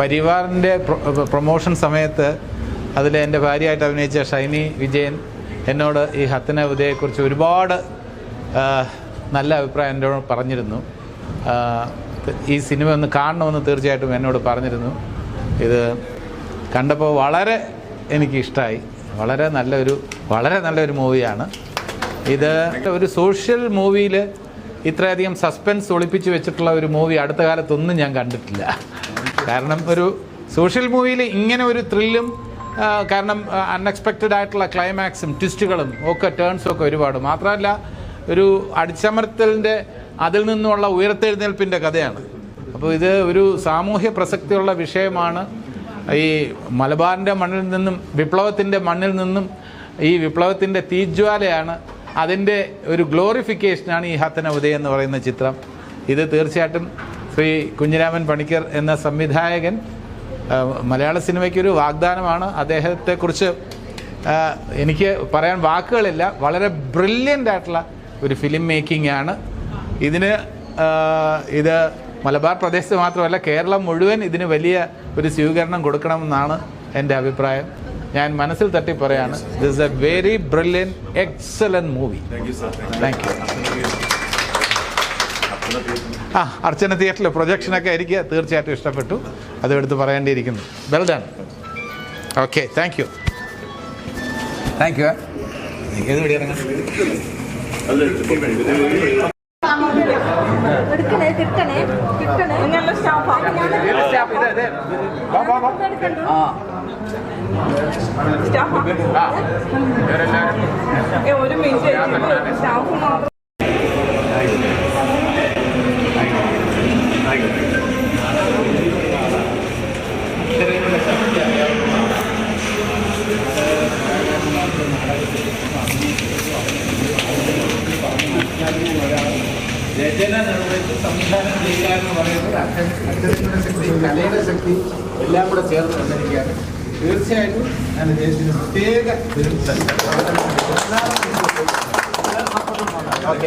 പരിവാറിൻ്റെ promotion സമയത്ത് അതിൽ എൻ്റെ ഭാര്യയായിട്ട് അഭിനയിച്ച ഷൈനി വിജയൻ എന്നോട് ഈ ഹത്തന ഉദയെക്കുറിച്ച് ഒരുപാട് നല്ല അഭിപ്രായം എന്നോട് പറഞ്ഞിരുന്നു. ഈ സിനിമ ഒന്ന് കാണണമെന്ന് തീർച്ചയായിട്ടും എന്നോട് പറഞ്ഞിരുന്നു. ഇത് കണ്ടപ്പോൾ വളരെ എനിക്കിഷ്ടമായി. വളരെ നല്ലൊരു മൂവിയാണ് ഇത്. ഒരു സോഷ്യൽ മൂവിയിൽ ഇത്രയധികം സസ്പെൻസ് ഒളിപ്പിച്ച് വെച്ചിട്ടുള്ള ഒരു മൂവി അടുത്ത കാലത്തൊന്നും ഞാൻ കണ്ടിട്ടില്ല. കാരണം ഒരു സോഷ്യൽ മൂവിയിൽ ഇങ്ങനെ ഒരു ത്രില്ലും, കാരണം അൺഎക്സ്പെക്റ്റഡ് ആയിട്ടുള്ള ക്ലൈമാക്സും ട്വിസ്റ്റുകളും ഒക്കെ ടേൺസും ഒക്കെ ഒരുപാട്. മാത്രമല്ല ഒരു അടിച്ചമർത്തലിൻ്റെ അതിൽ നിന്നുള്ള ഉയർത്തെഴുന്നേൽപ്പിൻ്റെ കഥയാണ്. അപ്പോൾ ഇത് ഒരു സാമൂഹ്യ പ്രസക്തിയുള്ള വിഷയമാണ്. ഈ മലബാറിൻ്റെ മണ്ണിൽ നിന്നും വിപ്ലവത്തിൻ്റെ മണ്ണിൽ നിന്നും ഈ വിപ്ലവത്തിൻ്റെ തീജ്വാലയാണ്, അതിൻ്റെ ഒരു ഗ്ലോറിഫിക്കേഷനാണ് ഈ ഹത്തന ഉദയ എന്ന് പറയുന്ന ചിത്രം. ഇത് തീർച്ചയായിട്ടും ശ്രീ കുഞ്ഞിരാമൻ പണിക്കർ എന്ന സംവിധായകൻ മലയാള സിനിമയ്ക്കൊരു വാഗ്ദാനമാണ്. അദ്ദേഹത്തെക്കുറിച്ച് എനിക്ക് പറയാൻ വാക്കുകളില്ല. വളരെ ബ്രില്യൻ്റ് ആയിട്ടുള്ള ഒരു ഫിലിം മേക്കിംഗ് ആണ് ഇതിന്. ഇത് മലബാർ പ്രദേശത്ത് മാത്രമല്ല, കേരളം മുഴുവൻ ഇതിന് വലിയ ഒരു സ്വീകരണം കൊടുക്കണമെന്നാണ് എൻ്റെ അഭിപ്രായം. ഞാൻ മനസ്സിൽ തട്ടി പറയാണ്, this is a very brilliant excellent movie. Thank you. Archana തിയേറ്ററിൽ പ്രൊജക്ഷനൊക്കെ എനിക്ക് തീർച്ചയായിട്ടും ഇഷ്ടപ്പെട്ടു. അത് എടുത്ത് പറയേണ്ടിയിരിക്കുന്നു. Well done. Okay, thank you. Thank you. ഏത് വഴി ഇറങ്ങാം? ഒരു മിനിറ്റ് സ്റ്റാഫ് മാത്രം. രചന നിർവഹിച്ച് സംവിധാനം ചെയ്യുക എന്ന് പറയുന്നത് അക്ഷരങ്ങളുടെ ശക്തി, കലയുടെ ശക്തി എല്ലാം കൂടെ ചേർന്ന് വന്നിരിക്കുകയാണ്. തീർച്ചയായിട്ടും ഞാൻ അദ്ദേഹത്തിന് പ്രത്യേക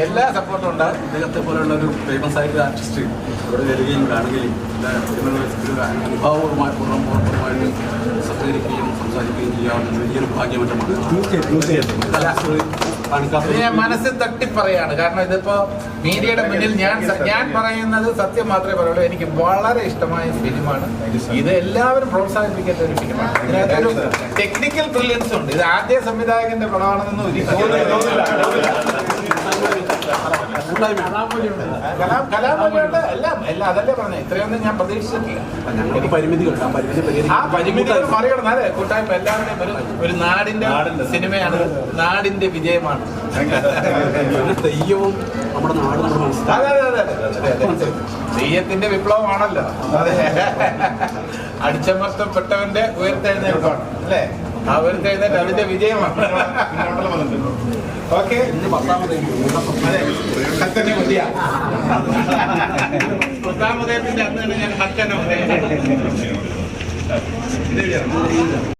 എല്ലാ സപ്പോർട്ടും ഉണ്ടാകും. ഇദ്ദേഹത്തെ പോലുള്ള ഒരു ഫേമസ് ആയിട്ടുള്ള ആർട്ടിസ്റ്റ് ഇവിടെ വരികയും കാണുകയും അനുഭവപൂർവമായിട്ട് സഹകരിക്കുകയും സംസാരിക്കുകയും ചെയ്യാവുന്ന വലിയൊരു ഭാഗ്യമറ്റമാണ്. ഞാൻ മനസ്സിൽ തട്ടിപ്പറയാണ്. കാരണം ഇതിപ്പോ മീഡിയയുടെ മുന്നിൽ ഞാൻ പറയുന്നത് സത്യം മാത്രമേ പറയുള്ളൂ. എനിക്ക് വളരെ ഇഷ്ടമായ ഫിലിമാണ് ഇത്. എല്ലാവരും പ്രോത്സാഹിപ്പിക്കേണ്ട ഒരു ഫിലിമാണ്. ഇതിനകത്തൊരു ടെക്നിക്കൽ ബ്രില്യൻസ് ഉണ്ട്. ഇത് ആദ്യ സംവിധായകന്റെ പടമാണെന്ന് കലാമൂല്യമുണ്ട്. എല്ലാം അതല്ലേ പറഞ്ഞത്. ഇത്രയൊന്നും ഞാൻ പ്രതീക്ഷിച്ചിട്ടില്ല. ഞങ്ങൾക്ക് പരിമിതികളുണ്ട്. ആ പരിമിതികൾ മറികടന്ന് അതെ കൂട്ടായ്മ എല്ലാവരുടെയും ഒരു നാടിന്റെ സിനിമയാണ്. നാടിന്റെ വിജയമാണ്. തെയ്യവും നമ്മുടെ നാട് നമ്മുടെ മനസ്സിലാക്കി. തെയ്യത്തിന്റെ വിപ്ലവമാണല്ലോ. അതെ, അടിച്ചമർത്തപ്പെട്ടവന്റെ ഉയർത്തെഴുന്നേൽപ്പാണ് അല്ലേ? ആ ഉയർത്തെഴുന്നേറ്റ് അതിന്റെ വിജയമാണ്. ഓക്കെ, ഇന്ന് 10ാമത് ഹത്തന ഉദയ. 10ാം ഉദയത്തിന്റെ അന്ന് തന്നെ ഞാൻ ഹത്തന ഉദയ.